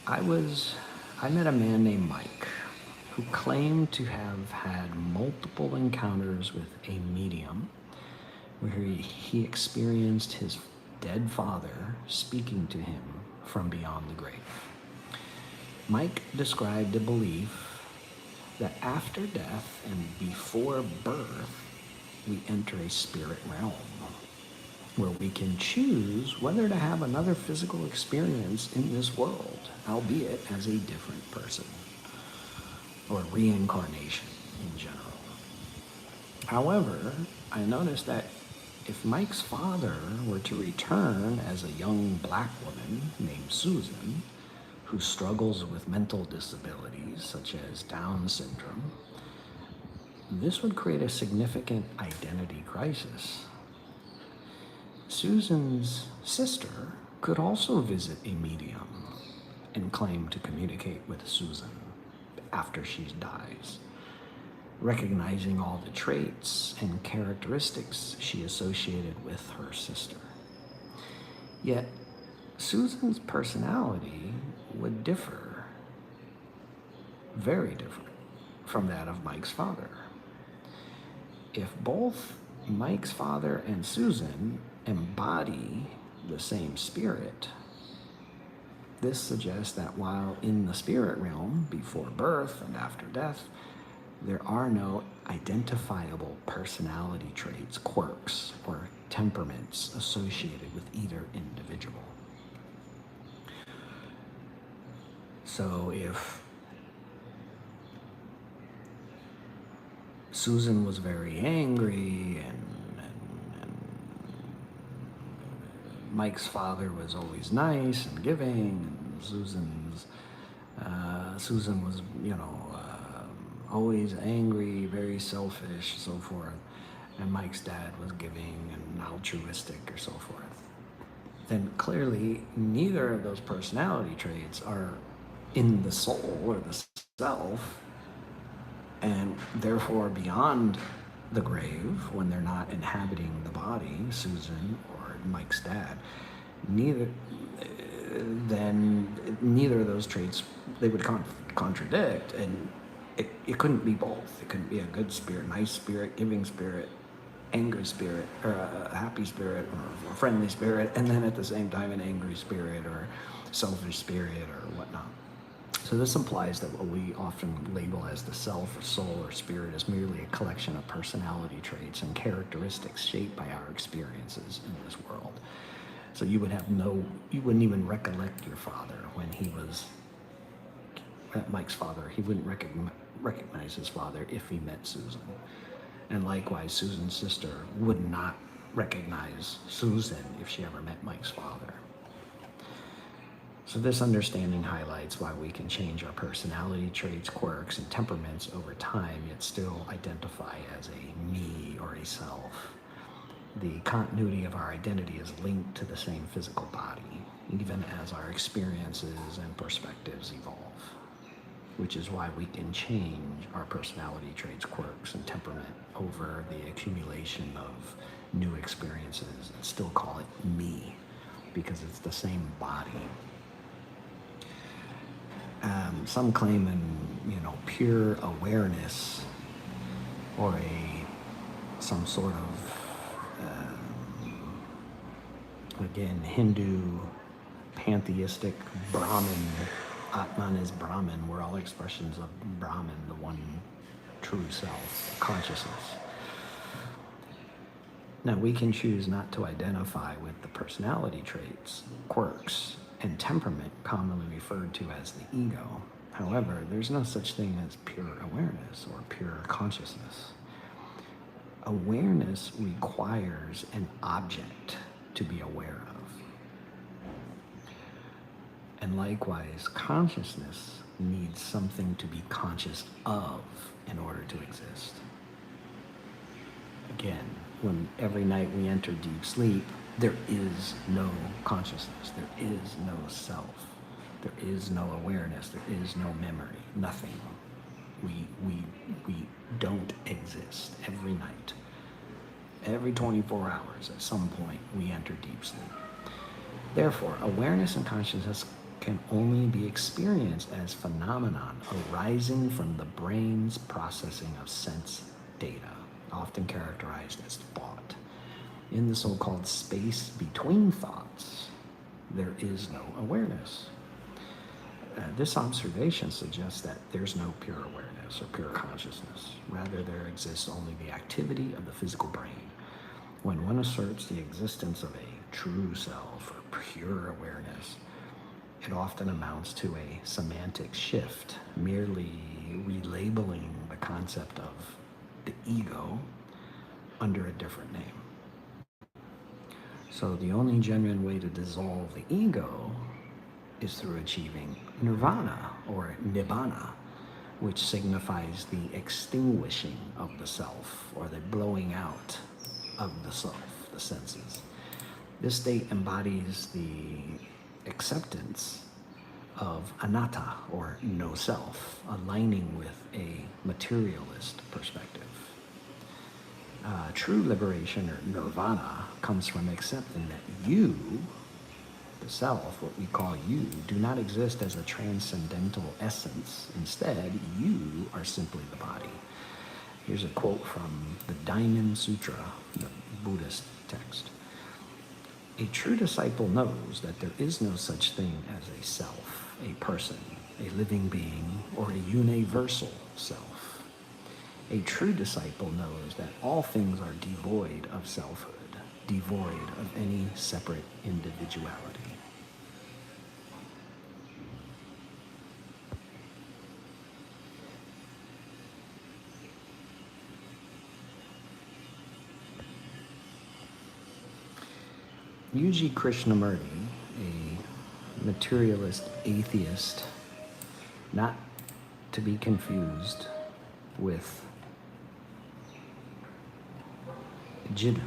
I met a man named Mike who claimed to have had multiple encounters with a medium where he experienced his dead father speaking to him from beyond the grave. Mike described a belief that after death and before birth, we enter a spirit realm where we can choose whether to have another physical experience in this world, albeit as a different person, or reincarnation in general. However, I noticed that if Mike's father were to return as a young black woman named Suzan, who struggles with mental disabilities such as Down syndrome, this would create a significant identity crisis. Suzan's sister could also visit a medium and claim to communicate with Suzan after she dies, recognizing all the traits and characteristics she associated with her sister. Yet, Suzan's personality would differ, very different, from that of Mike's father. If both Mike's father and Suzan embody the same spirit, this suggests that while in the spirit realm, before birth and after death, there are no identifiable personality traits, quirks, or temperaments associated with either individual. So if Suzan was very angry and Mike's father was always nice and giving, and Suzan was, always angry, very selfish, so forth, and Mike's dad was giving and altruistic, or so forth, then clearly neither of those personality traits are in the soul or the self, and therefore beyond the grave, when they're not inhabiting the body, Suzan or Mike's dad, neither of those traits, they would contradict, and it couldn't be both. It couldn't be a good spirit, nice spirit, giving spirit, angry spirit, or a happy spirit, or a friendly spirit, and then at the same time an angry spirit or selfish spirit or whatnot. So this implies that what we often label as the self or soul or spirit is merely a collection of personality traits and characteristics shaped by our experiences in this world. So you wouldn't even recollect your father when he was, Mike's father, he wouldn't recognize his father if he met Suzan. And likewise, Suzan's sister would not recognize Suzan if she ever met Mike's father. So this understanding highlights why we can change our personality traits, quirks, and temperaments over time, yet still identify as a me or a self. The continuity of our identity is linked to the same physical body, even as our experiences and perspectives evolve, which is why we can change our personality traits, quirks, and temperament over the accumulation of new experiences and still call it me, because it's the same body. Some claim pure awareness or some sort of again Hindu pantheistic Brahman. Atman is Brahman. We're all expressions of Brahman, the one true self, consciousness. Now we can choose not to identify with the personality traits, quirks, and temperament commonly referred to as the ego. However, there's no such thing as pure awareness or pure consciousness. Awareness requires an object to be aware of. And likewise, consciousness needs something to be conscious of in order to exist. Again, when every night we enter deep sleep, there is no consciousness, there is no self, there is no awareness, there is no memory, nothing. We don't exist every night. Every 24 hours, at some point, we enter deep sleep. Therefore, awareness and consciousness can only be experienced as phenomenon arising from the brain's processing of sense data, often characterized as thought. In the so-called space between thoughts, there is no awareness. This observation suggests that there's no pure awareness or pure consciousness. Rather, there exists only the activity of the physical brain. When one asserts the existence of a true self or pure awareness, it often amounts to a semantic shift, merely relabeling the concept of the ego under a different name. So the only genuine way to dissolve the ego is through achieving nirvana or nibbana, which signifies the extinguishing of the self or the blowing out of the self, the senses. This state embodies the acceptance of anatta or no self, aligning with a materialist perspective. True liberation or nirvana comes from accepting that you, the self, what we call you, do not exist as a transcendental essence. Instead, you are simply the body. Here's a quote from the Diamond Sutra, the Buddhist text. A true disciple knows that there is no such thing as a self, a person, a living being, or a universal self. A true disciple knows that all things are devoid of selfhood, devoid of any separate individuality. U.G. Krishnamurti, a materialist atheist, not to be confused with Jiddu,